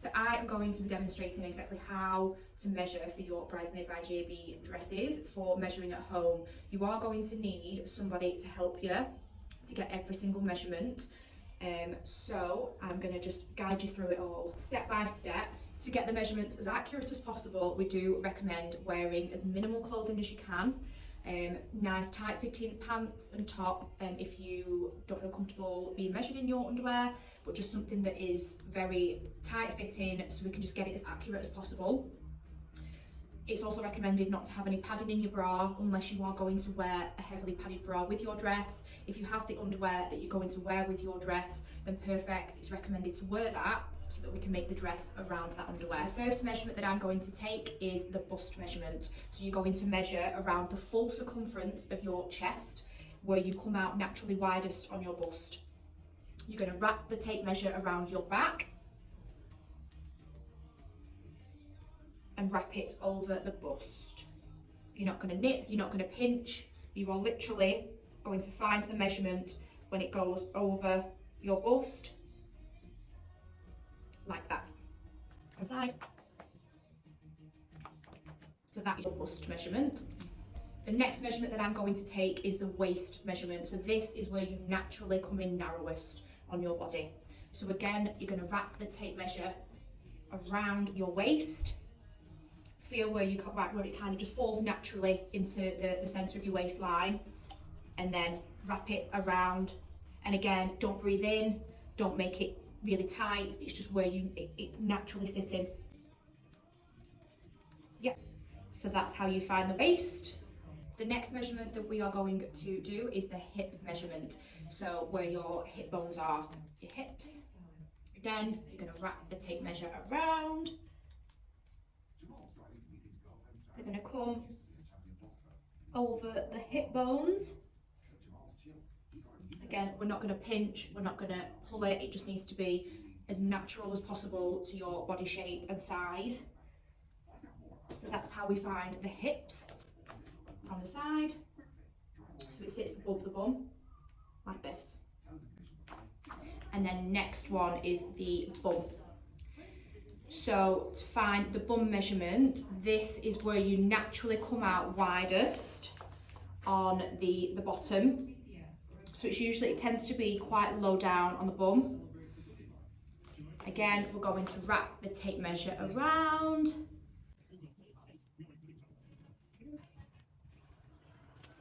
So I am going to be demonstrating exactly how to measure for your Bridesmaid by JB dresses for measuring at home. You are going to need somebody to help you to get every single measurement. So I'm going to just guide you through it all step by step. To get the measurements as accurate as possible, we do recommend wearing as minimal clothing as you can. Nice tight fitting pants and top if you don't feel comfortable being measured in your underwear, but just something that is very tight fitting so we can just get it as accurate as possible. It's also recommended not to have any padding in your bra unless you are going to wear a heavily padded bra with your dress. If you have the underwear that you're going to wear with your dress, then perfect. It's recommended to wear that so that we can make the dress around that underwear. So the first measurement that I'm going to take is the bust measurement. So you're going to measure around the full circumference of your chest, where you come out naturally widest on your bust. You're going to wrap the tape measure around your back and wrap it over the bust. You're not going to nip, you're not going to pinch, you are literally going to find the measurement when it goes over your bust, like that. Inside. So that is your bust measurement. The next measurement that I'm going to take is the waist measurement. So this is where you naturally come in narrowest on your body. So again, you're going to wrap the tape measure around your waist. Feel where you where it kind of just falls naturally into the centre of your waistline, and then wrap it around. And again, don't breathe in, don't make it really tight, it's just where it naturally sits in. Yep, so that's how you find the waist. The next measurement that we are going to do is the hip measurement. So where your hip bones are, your hips. Again, you're going to wrap the tape measure around. They're going to come over the hip bones. Again, we're not going to pinch, we're not going to pull it, it just needs to be as natural as possible to your body shape and size. So that's how we find the hips on the side. So it sits above the bum, like this. And then next one is the bum. So to find the bum measurement, this is where you naturally come out widest on the bottom. So it tends to be quite low down on the bum. Again, we're going to wrap the tape measure around.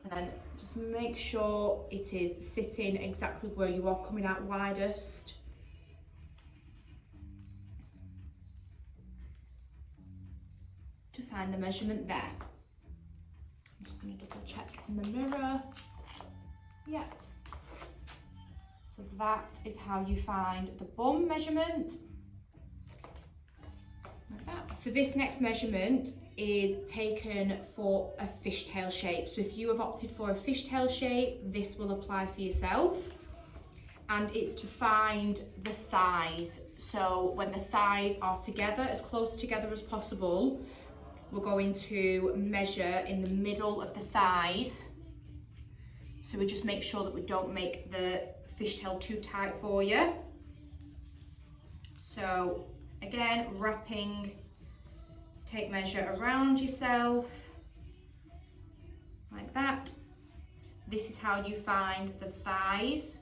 And then just make sure it is sitting exactly where you are coming out widest. To find the measurement there. I'm just going to double check in the mirror. Yeah. So that is how you find the bum measurement. Like that. So this next measurement is taken for a fishtail shape. So if you have opted for a fishtail shape, this will apply for yourself. And it's to find the thighs. So when the thighs are together, as close together as possible, we're going to measure in the middle of the thighs. So we just make sure that we don't make the fishtail too tight for you. So again, wrapping tape measure around yourself, like that. This is how you find the thighs.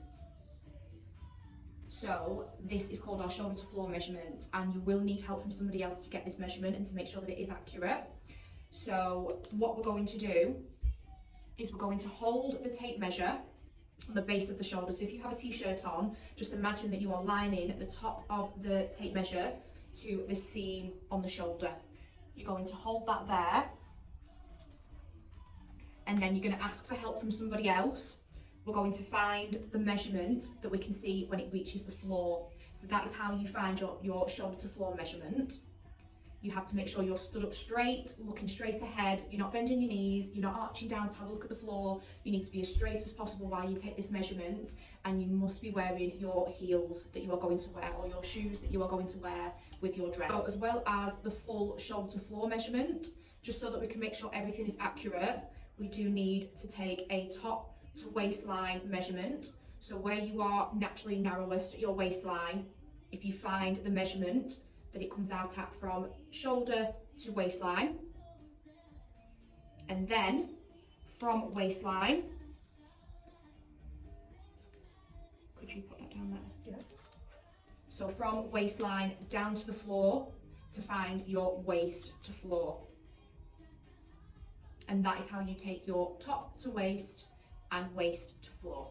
So this is called our shoulder to floor measurement, and you will need help from somebody else to get this measurement and to make sure that it is accurate. So what we're going to do is we're going to hold the tape measure on the base of the shoulder. So if you have a t-shirt on, just imagine that you are lining the top of the tape measure to the seam on the shoulder. You're going to hold that there, and then you're going to ask for help from somebody else. We're going to find the measurement that we can see when it reaches the floor. So that is how you find your shoulder to floor measurement. You have to make sure you're stood up straight, looking straight ahead. You're not bending your knees, you're not arching down to have a look at the floor. You need to be as straight as possible while you take this measurement, and you must be wearing your heels that you are going to wear, or your shoes that you are going to wear with your dress. So, as well as the full shoulder to floor measurement, just so that we can make sure everything is accurate, we do need to take a top to waistline measurement. So where you are naturally narrowest at your waistline, if you find the measurement that it comes out at from shoulder to waistline. And then from waistline, could you put that down there? Yeah. So from waistline down to the floor to find your waist to floor. And that is how you take your top to waist and waist to floor.